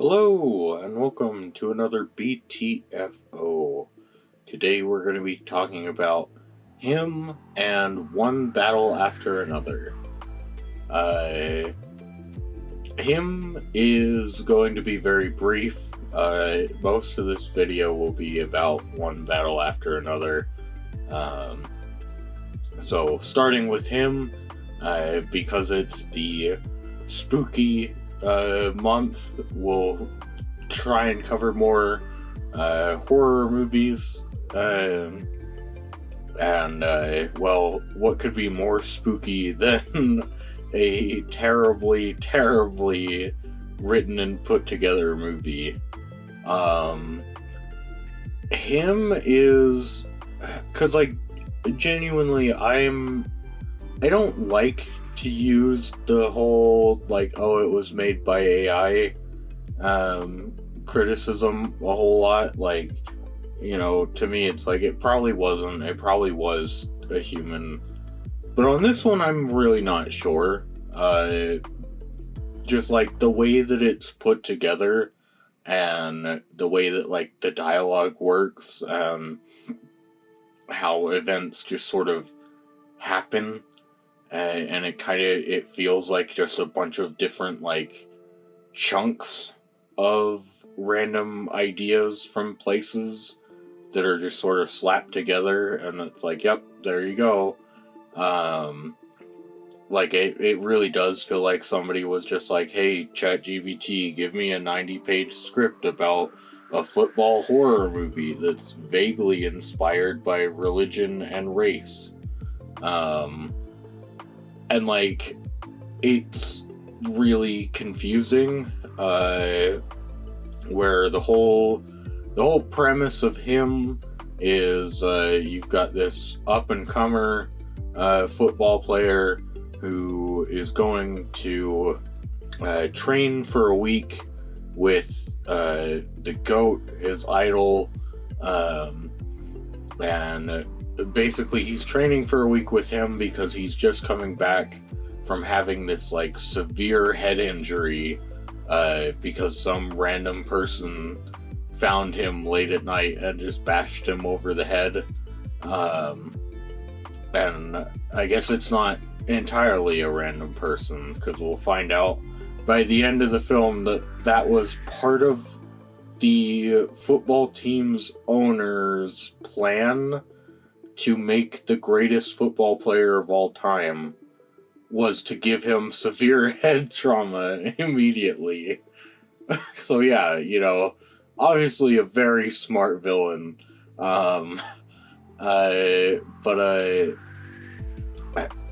Hello, and welcome to another BTFO. Today we're going to be talking about him and one battle after another. Him is going to be very brief. Most of this video will be about one battle after another. So starting with him, because it's the spooky month, we'll try and cover more horror movies. Well, what could be more spooky than a terribly, terribly written and put together movie? Him is, because, like, genuinely, I don't like to use the whole, like, oh, it was made by AI criticism a whole lot. Like, you know, to me, it's like, it probably wasn't. It probably was a human. But on this one, I'm really not sure. Just, like, the way that it's put together and the way that, like, the dialogue works, how events just sort of happen, and it feels like just a bunch of different, like, chunks of random ideas from places that are just sort of slapped together, and it's like, yep, there you go. Like, it really does feel like somebody was just like, hey, ChatGPT, give me a 90-page script about a football horror movie that's vaguely inspired by religion and race. And, like, it's really confusing, where the whole premise of him is, you've got this up-and-comer football player who is going to train for a week with the GOAT, his idol, and basically he's training for a week with him because he's just coming back from having this, like, severe head injury, because some random person found him late at night and just bashed him over the head. And I guess it's not entirely a random person, because we'll find out by the end of the film that was part of the football team's owner's plan to make the greatest football player of all time, was to give him severe head trauma immediately. So yeah, you know, obviously a very smart villain.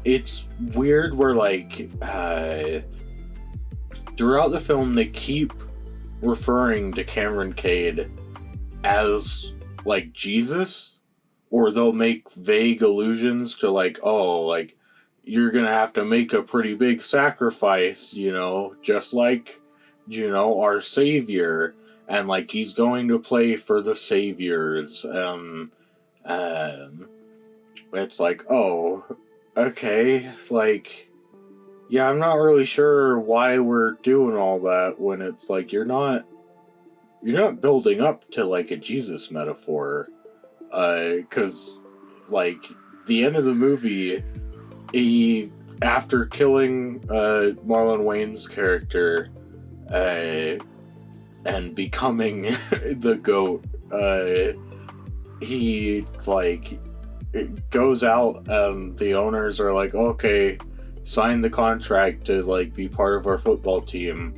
It's weird where, like, throughout the film they keep referring to Cameron Cade as, like, Jesus, or they'll make vague allusions to, like, oh, like, you're gonna have to make a pretty big sacrifice, you know, just like, you know, our savior, and, like, he's going to play for the saviors. It's like, oh, okay, it's like, yeah, I'm not really sure why we're doing all that when it's like, you're not building up to, like, a Jesus metaphor, because, like, the end of the movie, he, after killing Marlon Wayne's character and becoming the GOAT, he, like, it goes out and the owners are like, okay, sign the contract to, like, be part of our football team,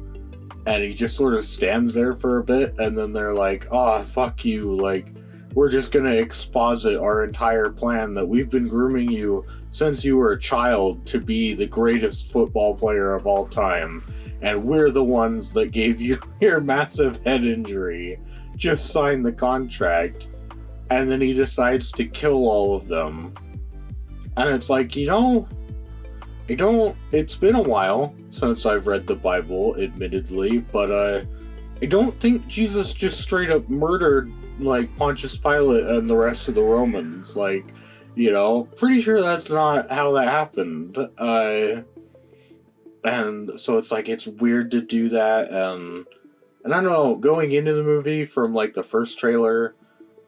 and he just sort of stands there for a bit, and then they're like, oh, fuck you, like, we're just gonna exposit our entire plan that we've been grooming you since you were a child to be the greatest football player of all time, and we're the ones that gave you your massive head injury. Just sign the contract. And then he decides to kill all of them. And it's like, you know, it's been a while since I've read the Bible, admittedly, but I don't think Jesus just straight up murdered, like, Pontius Pilate and the rest of the Romans. Like, you know, pretty sure that's not how that happened. And so it's like, it's weird to do that, and And I don't know, going into the movie from like the first trailer,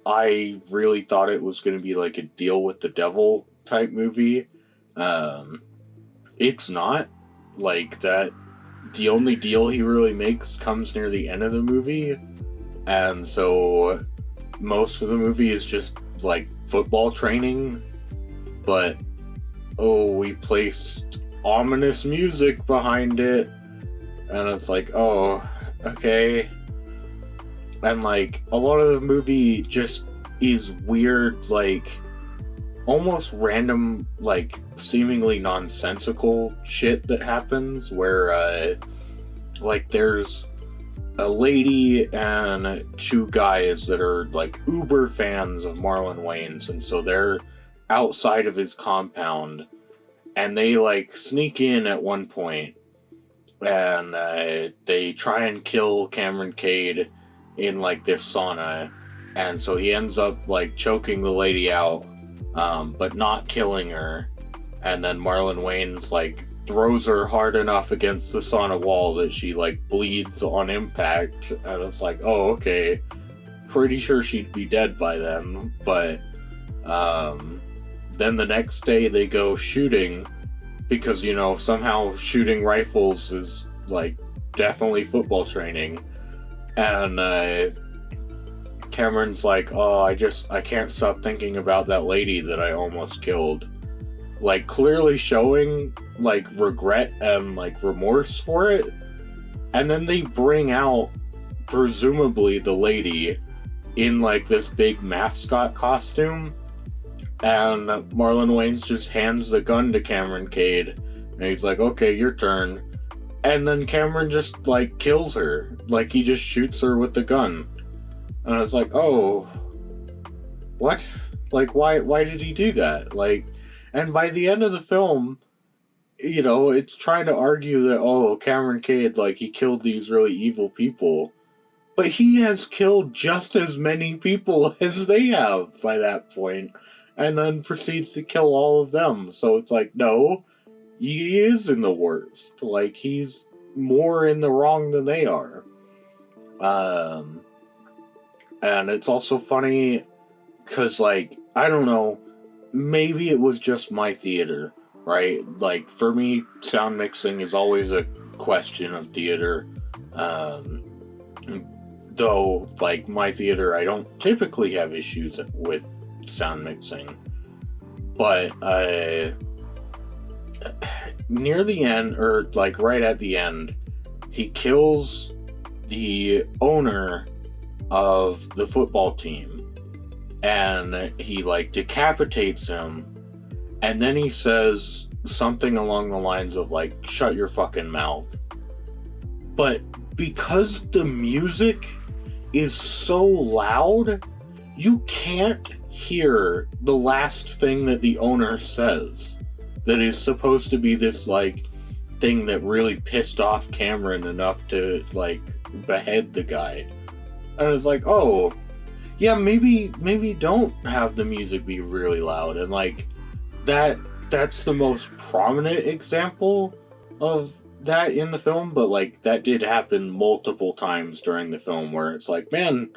I really thought it was going to be like a deal with the devil type movie. Um, it's not. Like that, the only deal he really makes comes near the end of the movie, and so most of the movie is just like football training. But oh, we placed ominous music behind it, and it's like, oh, okay. And like a lot of the movie just is weird, like almost random, like seemingly nonsensical shit that happens where like there's a lady and two guys that are like uber fans of Marlon Wayans, and so they're outside of his compound, and they like sneak in at one point, and they try and kill Cameron Cade in like this sauna, and so he ends up like choking the lady out, but not killing her. And then Marlon Wayans like throws her hard enough against the sauna wall that she like bleeds on impact, and it's like, oh, okay, pretty sure she'd be dead by then. But then the next day they go shooting, because you know somehow shooting rifles is like definitely football training, and Cameron's like, oh, I can't stop thinking about that lady that I almost killed, like clearly showing like regret and like remorse for it. And then they bring out presumably the lady in like this big mascot costume, and Marlon Wayans just hands the gun to Cameron Cade, and he's like, okay, your turn. And then Cameron just like kills her, like he just shoots her with the gun. And I was like, oh, what? Like, why did he do that? Like, and by the end of the film, you know, it's trying to argue that, oh, Cameron Cade, like, he killed these really evil people. But he has killed just as many people as they have by that point, and then proceeds to kill all of them. So it's like, no, he is in the worst. Like, he's more in the wrong than they are. And it's also funny because, like, I don't know, maybe it was just my theater, right? Like, for me, sound mixing is always a question of theater. Though, like, my theater, I don't typically have issues with sound mixing. But, near the end, or, like, right at the end, he kills the owner of the football team, and he like decapitates him, and then he says something along the lines of like, shut your fucking mouth. But because the music is so loud, you can't hear the last thing that the owner says, that is supposed to be this like thing that really pissed off Cameron enough to like behead the guy. And it's like, oh, yeah, maybe don't have the music be really loud. And like that's the most prominent example of that in the film, but like that did happen multiple times during the film where it's like, man,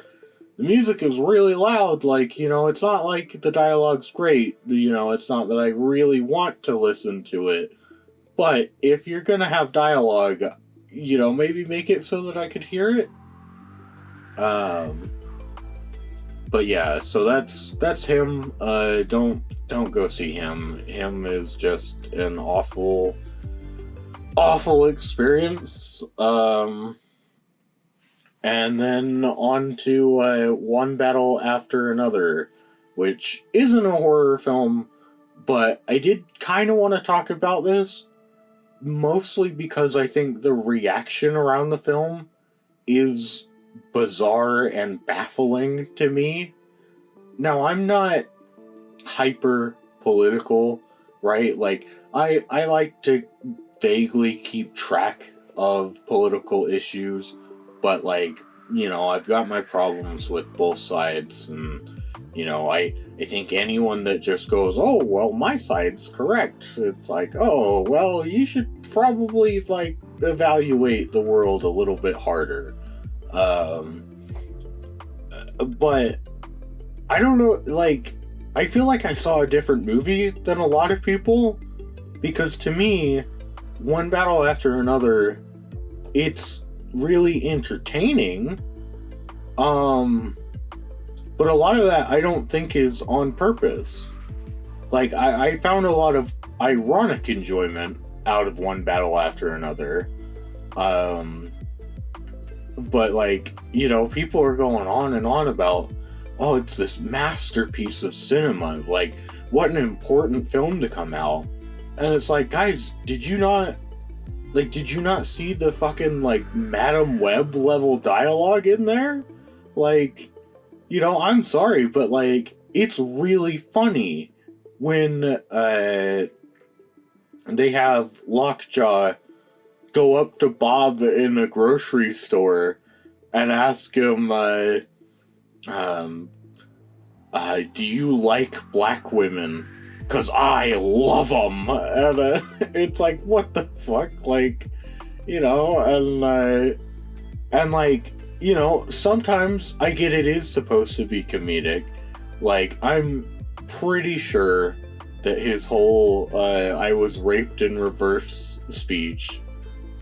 the music is really loud. Like, you know, it's not like the dialogue's great. You know, it's not that I really want to listen to it. But if you're gonna have dialogue, you know, maybe make it so that I could hear it. But yeah, so that's him. Don't go see him. Him is just an awful experience. And then on to One Battle After Another, which isn't a horror film, but I did kind of want to talk about this, mostly because I think the reaction around the film is bizarre and baffling to me. Now, I'm not hyper political, right? Like, I like to vaguely keep track of political issues, but like, you know, I've got my problems with both sides, and you know, I think anyone that just goes, oh, well, my side's correct, it's like, oh, well, you should probably like evaluate the world a little bit harder. Um, but I don't know, like, I feel like I saw a different movie than a lot of people, because to me, One Battle After Another, it's really entertaining, but a lot of that I don't think is on purpose. Like, I found a lot of ironic enjoyment out of One Battle After Another, but, like, you know, people are going on and on about, oh, it's this masterpiece of cinema, like, what an important film to come out. And it's like, guys, did you not see the fucking, like, Madam Web level dialogue in there? Like, you know, I'm sorry, but, like, it's really funny when they have Lockjaw go up to Bob in a grocery store and ask him, do you like black women? 'Cause I love them. And it's like, what the fuck? Like, you know, and like, you know, sometimes I get it is supposed to be comedic. Like, I'm pretty sure that his whole I was raped in reverse speech,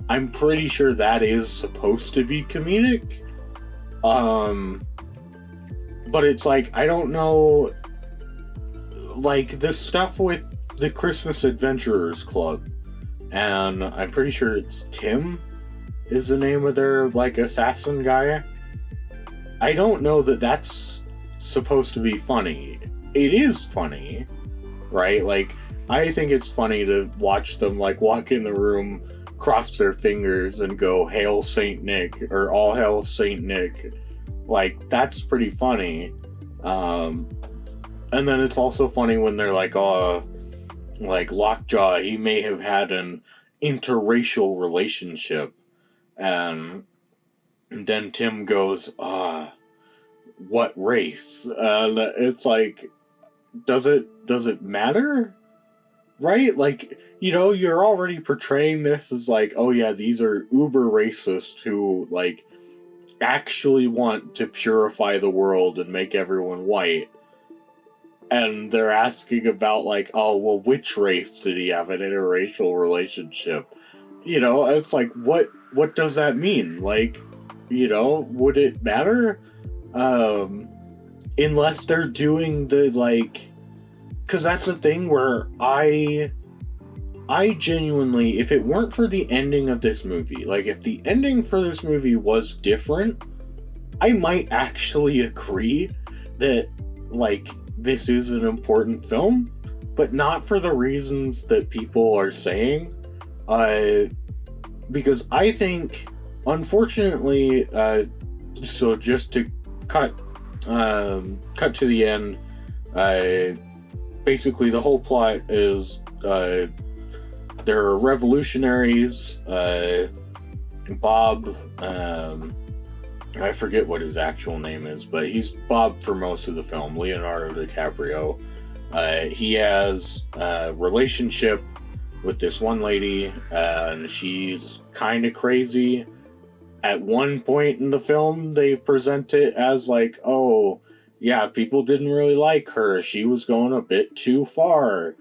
I'm pretty sure that is supposed to be comedic. But it's like, I don't know, like, the stuff with the Christmas Adventurers Club, and I'm pretty sure it's Tim is the name of their, like, assassin guy. I don't know that that's supposed to be funny. It is funny, right? Like, I think it's funny to watch them, like, walk in the room, cross their fingers, and go, "Hail Saint Nick," or "All Hail Saint Nick." Like, that's pretty funny. And then it's also funny when they're like, oh, like, Lockjaw, he may have had an interracial relationship. And then Tim goes, what race? And it's like, does it matter? Right? Like, you know, you're already portraying this as like, oh yeah, these are uber racist who, like, actually want to purify the world and make everyone white. And they're asking about, like, oh, well, which race did he have an interracial relationship? You know, it's like, what does that mean? Like, you know, would it matter? Unless they're doing the, like, because that's the thing where I genuinely, if it weren't for the ending of this movie, like, if the ending for this movie was different, I might actually agree that, like, this is an important film, but not for the reasons that people are saying. Because I think, unfortunately, so just to cut to the end, basically the whole plot is, there are revolutionaries, Bob, I forget what his actual name is, but he's Bob for most of the film, Leonardo DiCaprio. He has a relationship with this one lady, and she's kind of crazy. At one point in the film, they present it as like, oh, yeah, people didn't really like her. She was going a bit too far.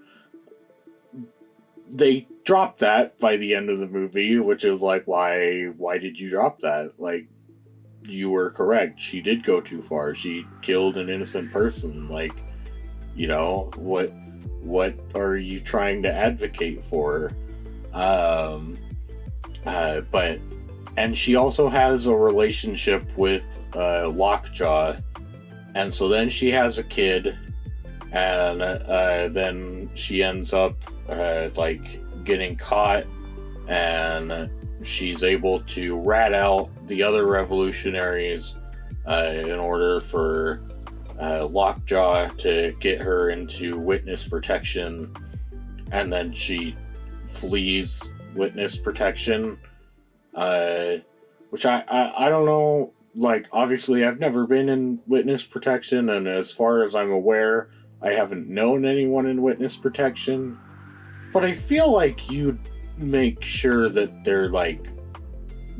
They dropped that by the end of the movie, which is like, why did you drop that? Like, you were correct. She did go too far. She killed an innocent person. Like, you know, what are you trying to advocate for? And she also has a relationship with Lockjaw, and so then she has a kid, and then she ends up like getting caught, and she's able to rat out the other revolutionaries in order for Lockjaw to get her into witness protection, and then she flees witness protection, which I don't know, like, obviously I've never been in witness protection, and as far as I'm aware, I haven't known anyone in witness protection, but I feel like you'd make sure that they're, like,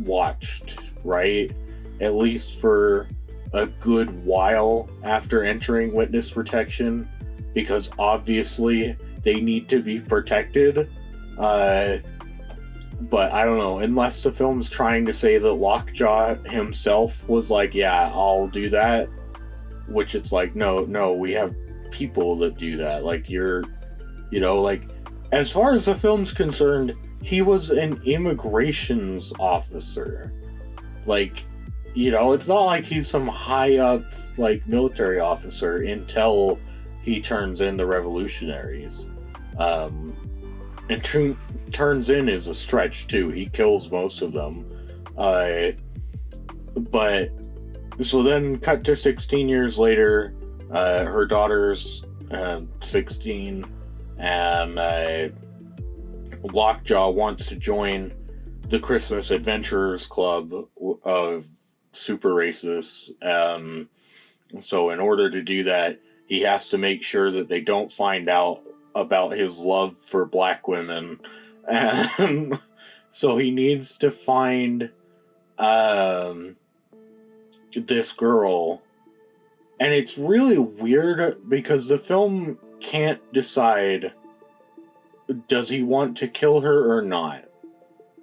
watched, right? at least for a good while after entering witness protection, because obviously they need to be protected. But I don't know, unless the film's trying to say that Lockjaw himself was like, yeah, I'll do that, which it's like, no, we have people that do that. Like, like, as far as the film's concerned, he was an immigrations officer. Like, it's not like he's some high up, like, military officer until he turns in the revolutionaries. And turns in is a stretch, too. He kills most of them. But, so then cut to 16 years later, her daughter's 16, and Lockjaw wants to join the Christmas Adventurers Club of super racists. So in order to do that, he has to make sure that they don't find out about his love for black women, and so he needs to find this girl, and it's really weird because the film can't decide, does he want to kill her or not?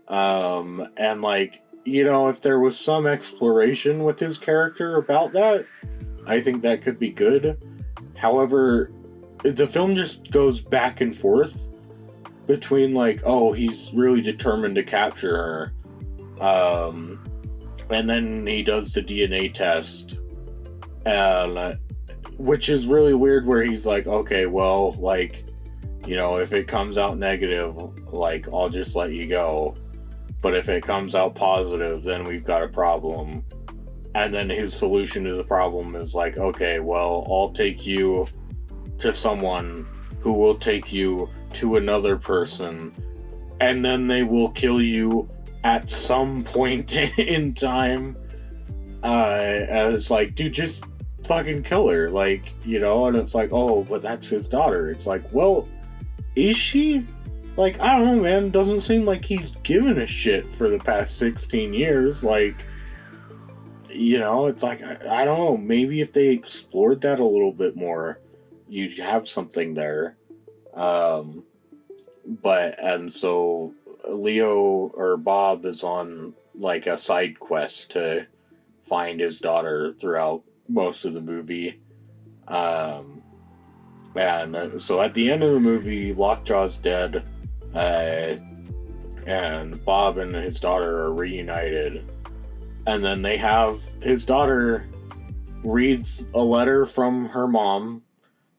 And like, if there was some exploration with his character about that, I think that could be good. However, the film just goes back and forth between like, oh, he's really determined to capture her, and then he does the DNA test, and which is really weird, where he's like, okay, well, like, if it comes out negative, like, I'll just let you go, but if it comes out positive, then we've got a problem. And then his solution to the problem is like, okay, well, I'll take you to someone who will take you to another person, and then they will kill you at some point in time. And it's like, dude, just fucking kill her, like, and it's like, oh, but that's his daughter. It's like, well, is she? Like, I don't know, man. Doesn't seem like he's given a shit for the past 16 years. Like, it's like, I don't know, maybe if they explored that a little bit more, you'd have something there. And so Leo, or Bob, is on like a side quest to find his daughter throughout most of the movie. And so at the end of the movie, Lockjaw's dead, and Bob and his daughter are reunited. And then they have his daughter reads a letter from her mom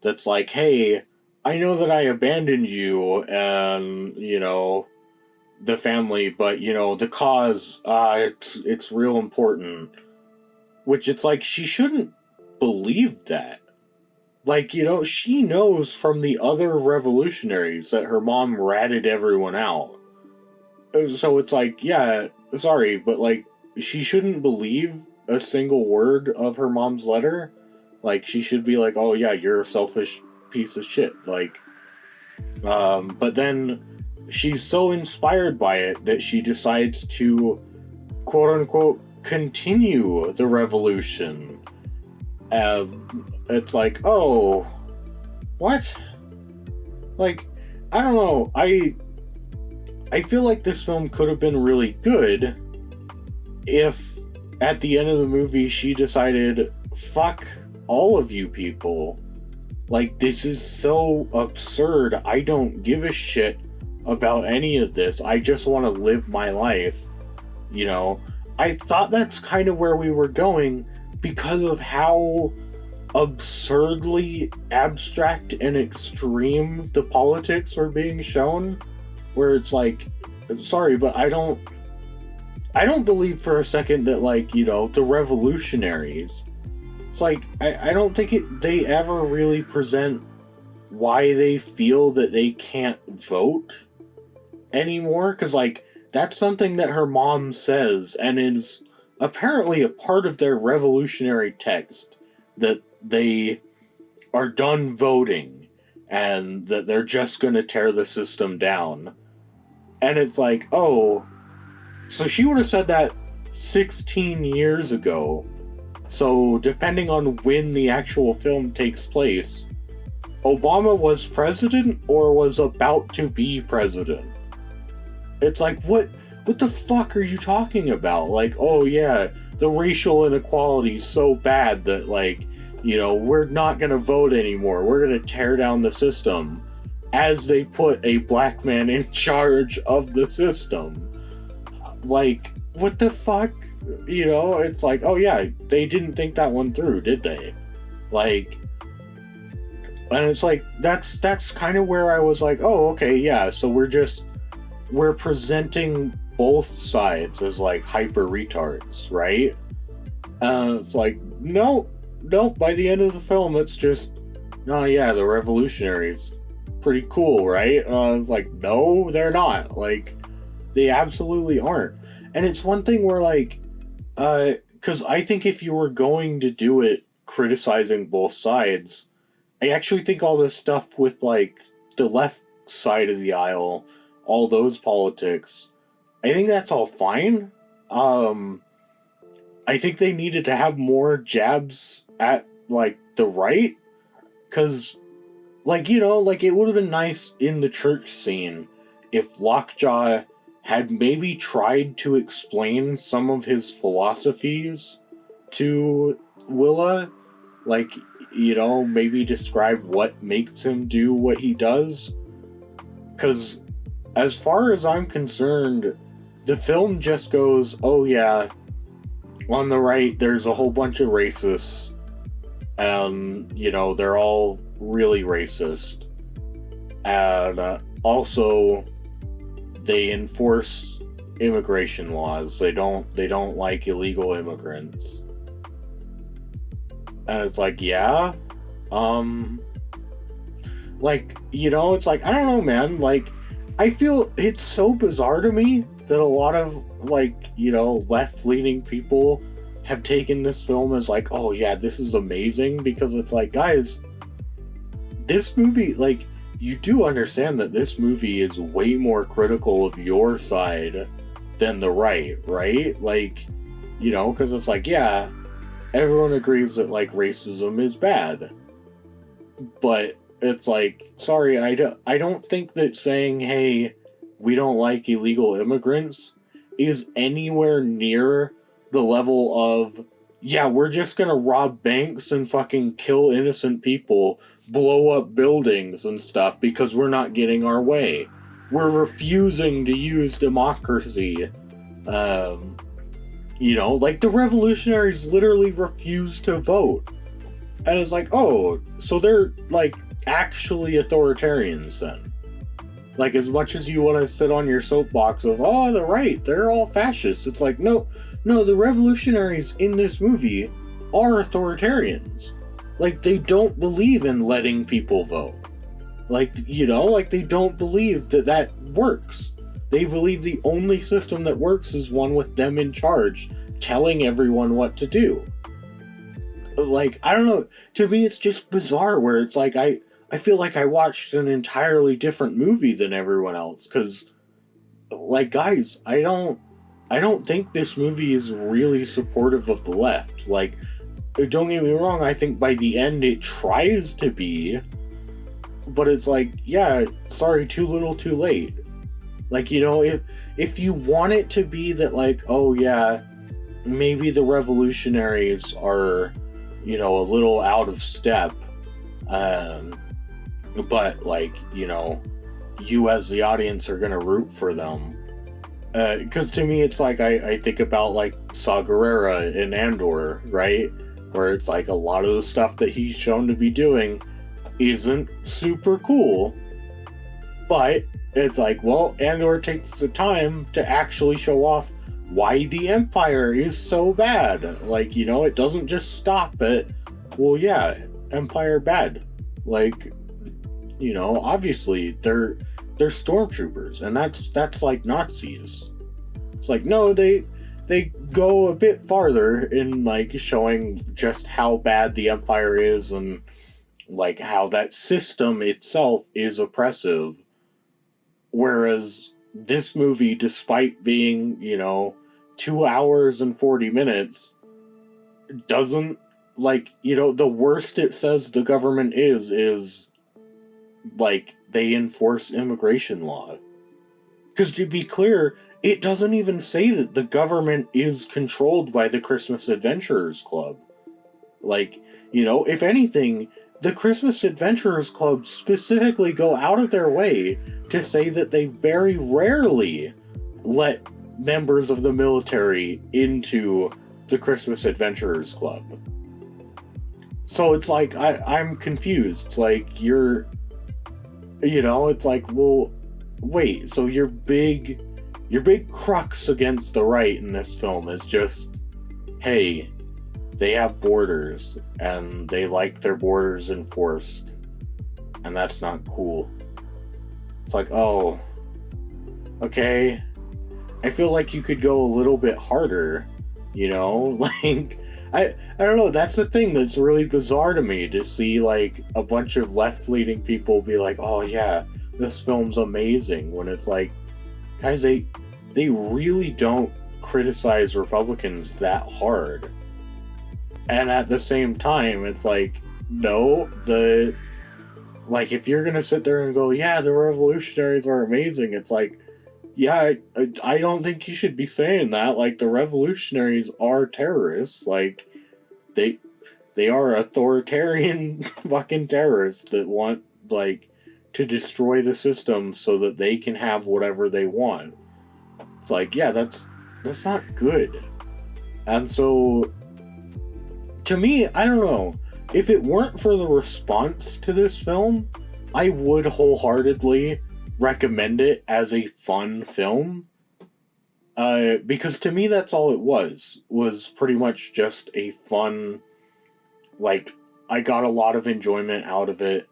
that's like, hey, I know that I abandoned you and, the family, but, the cause, it's real important. Which it's like, she shouldn't believe that. Like, she knows from the other revolutionaries that her mom ratted everyone out. So it's like, yeah, sorry, but, like, she shouldn't believe a single word of her mom's letter. Like, she should be like, oh yeah, you're a selfish piece of shit. Like, but then she's so inspired by it that she decides to, quote unquote, continue the revolution. It's like, oh, what? Like, I don't know. I feel like this film could have been really good if at the end of the movie she decided, fuck all of you people. Like, this is so absurd. I don't give a shit about any of this. I just want to live my life. I thought that's kind of where we were going because of how absurdly abstract and extreme the politics were being shown. Where it's like, sorry, but I don't believe for a second that, like, the revolutionaries, it's like, I don't think they ever really present why they feel that they can't vote anymore, because, like, that's something that her mom says, and is apparently a part of their revolutionary text, that they are done voting, and that they're just gonna tear the system down. And it's like, oh, so she would have said that 16 years ago. So, depending on when the actual film takes place, Obama was president or was about to be president. It's like, what the fuck are you talking about? Like, oh yeah, the racial inequality is so bad that, like, you know, we're not gonna vote anymore. We're gonna tear down the system. As they put a black man in charge of the system. Like, what the fuck? You know, it's like, oh yeah, they didn't think that one through, did they? Like, and it's like, that's kind of where I was like, oh, okay, yeah, so we're presenting both sides as, like, hyper retards, right? It's like, no, by the end of the film, it's just, oh yeah, the revolutionaries, pretty cool, right? It's like, no, they're not. Like, they absolutely aren't. And it's one thing where, like, because I think if you were going to do it criticizing both sides, I actually think all this stuff with, like, the left side of the aisle, all those politics, I think that's all fine. I think they needed to have more jabs at, like, the right, because, like, you know, like, it would have been nice in the church scene if Lockjaw had maybe tried to explain some of his philosophies to Willa, like, you know, maybe describe what makes him do what he does, because as far as I'm concerned, the film just goes, oh yeah, on the right there's a whole bunch of racists, and, you know, they're all really racist, and also they enforce immigration laws. They don't like illegal immigrants. And it's like, yeah, like, you know, it's like, I don't know, man, like, I feel it's so bizarre to me that a lot of, like, you know, left-leaning people have taken this film as like, oh yeah, this is amazing, because it's like, guys, this movie, like, you do understand that this movie is way more critical of your side than the right? Like, you know, because it's like, yeah, everyone agrees that, like, racism is bad. But it's like, sorry, I don't think that saying, hey, we don't like illegal immigrants is anywhere near the level of, yeah, we're just gonna rob banks and fucking kill innocent people, blow up buildings and stuff because we're not getting our way. We're refusing to use democracy. You know, like, the revolutionaries literally refused to vote. And it's like, oh, so they're, like, actually authoritarians then. Like, as much as you want to sit on your soapbox of, oh, the right, they're all fascists. It's like, no, the revolutionaries in this movie are authoritarians. Like, they don't believe in letting people vote. Like, you know, like, they don't believe that works. They believe the only system that works is one with them in charge, telling everyone what to do. Like, I don't know, to me it's just bizarre where it's like, I feel like I watched an entirely different movie than everyone else, because, like, guys, I don't think this movie is really supportive of the left. Like, don't get me wrong, I think by the end it tries to be, but it's like, yeah, sorry, too little too late. Like, you know, if you want it to be that, like, oh yeah, maybe the revolutionaries are, you know, a little out of step, but, like, you know, you as the audience are gonna root for them. Because to me, it's like, I think about, like, Saw Gerrera in Andor, right? Where it's like, a lot of the stuff that he's shown to be doing isn't super cool, but it's like, well, Andor takes the time to actually show off why the Empire is so bad. Like, you know, it doesn't just stop at, well, yeah, Empire bad. Like, you know, obviously they're stormtroopers, and that's like Nazis. It's like, no, they go a bit farther in, like, showing just how bad the Empire is, and, like, how that system itself is oppressive. Whereas this movie, despite being, you know, 2 hours and 40 minutes doesn't, like, the worst it says the government is, like, they enforce immigration law. Because to be clear, it doesn't even say that the government is controlled by the Christmas Adventurers Club. Like, if anything, the Christmas Adventurers Club specifically go out of their way to say that they very rarely let members of the military into the Christmas Adventurers Club. So it's like, I'm confused. It's like, it's like, well, wait, so your big crux against the right in this film is just, hey, they have borders, and they like their borders enforced, and that's not cool. It's like, oh, okay, I feel like you could go a little bit harder, like, I don't know, that's the thing that's really bizarre to me, to see, like, a bunch of left-leaning people be like, oh yeah, this film's amazing, when it's like, guys, they really don't criticize Republicans that hard. And at the same time, it's like, no, if you're gonna sit there and go, yeah, the revolutionaries are amazing, it's like, yeah, I don't think you should be saying that. Like, the revolutionaries are terrorists. Like, they are authoritarian fucking terrorists that want, like, to destroy the system so that they can have whatever they want. It's like, yeah, that's not good. And so, to me, I don't know, if it weren't for the response to this film, I would wholeheartedly recommend it as a fun film. Because to me, that's all it was pretty much just a fun, like, I got a lot of enjoyment out of it.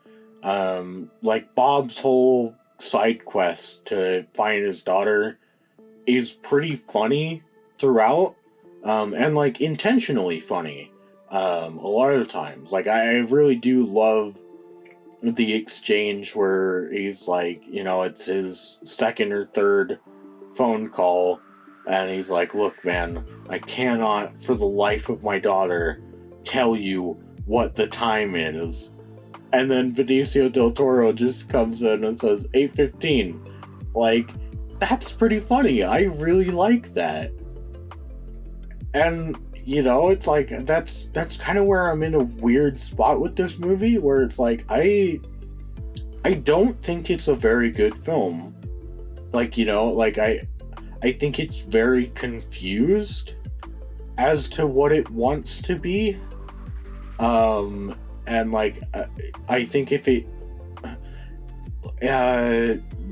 Like, Bob's whole side quest to find his daughter is pretty funny throughout, and, like, intentionally funny, a lot of the times. Like, I really do love the exchange where he's like, it's his second or third phone call, and he's like, look, man, I cannot for the life of my daughter tell you what the time is. And then Benicio del Toro just comes in and says 8:15. Like, that's pretty funny. I really like that. And, it's like, that's kind of where I'm in a weird spot with this movie, where it's like, I don't think it's a very good film. Like, I think it's very confused as to what it wants to be. And, like, I think if it...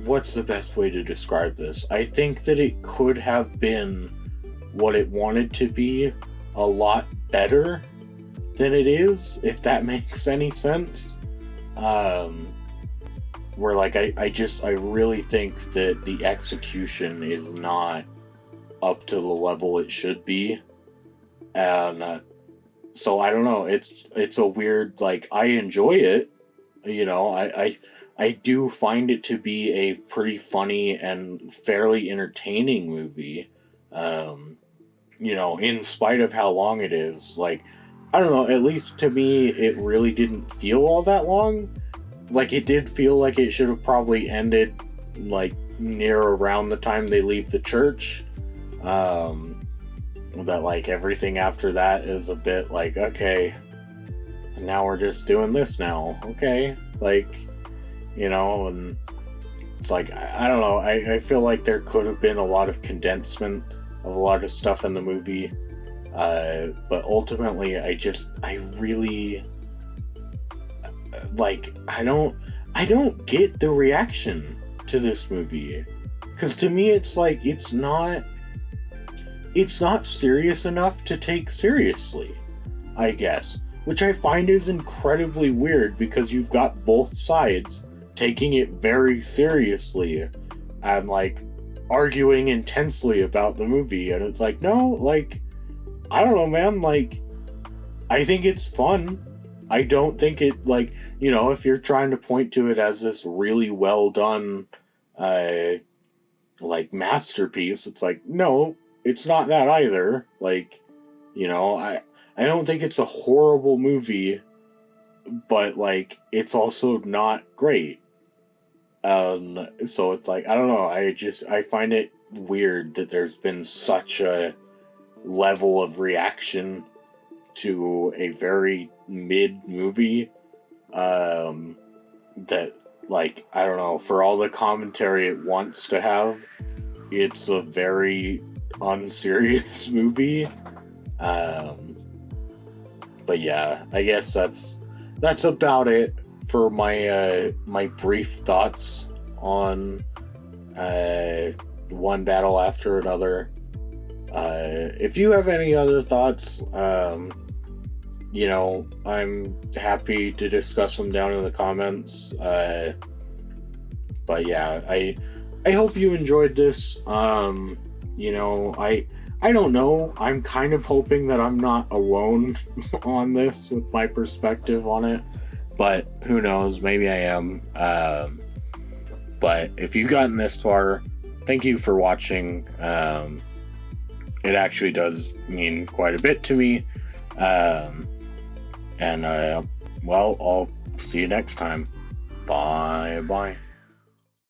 what's the best way to describe this? I think that it could have been what it wanted to be a lot better than it is, if that makes any sense. Where, like, I really think that the execution is not up to the level it should be. And, so I don't know, it's a weird, like, I enjoy it, I do find it to be a pretty funny and fairly entertaining movie, in spite of how long it is. Like, I don't know, at least to me, it really didn't feel all that long. Like, it did feel like it should have probably ended, like, near around the time they leave the church. That, like, everything after that is a bit like, okay, now we're just doing this now, okay? Like, and it's like, I don't know, I feel like there could have been a lot of condensement of a lot of stuff in the movie, but ultimately, I really, like, I don't get the reaction to this movie, because to me, it's like, it's not serious enough to take seriously, I guess. Which I find is incredibly weird, because you've got both sides taking it very seriously and, like, arguing intensely about the movie. And it's like, no, like, I don't know, man, like, I think it's fun. I don't think it, like, if you're trying to point to it as this really well done, like, masterpiece, it's like, no, it's not that either. Like, you know, I don't think it's a horrible movie, but like it's also not great. So it's like, I don't know, I find it weird that there's been such a level of reaction to a very mid movie. That, like, I don't know, for all the commentary it wants to have, it's a very unserious movie. But yeah, I guess that's about it for my my brief thoughts on one battle after another. If you have any other thoughts, you know, I'm happy to discuss them down in the comments. But yeah, I hope you enjoyed this. You know, I don't know. I'm kind of hoping that I'm not alone on this with my perspective on it, but who knows? Maybe I am. But if you've gotten this far, thank you for watching. It actually does mean quite a bit to me. And well, I'll see you next time. Bye.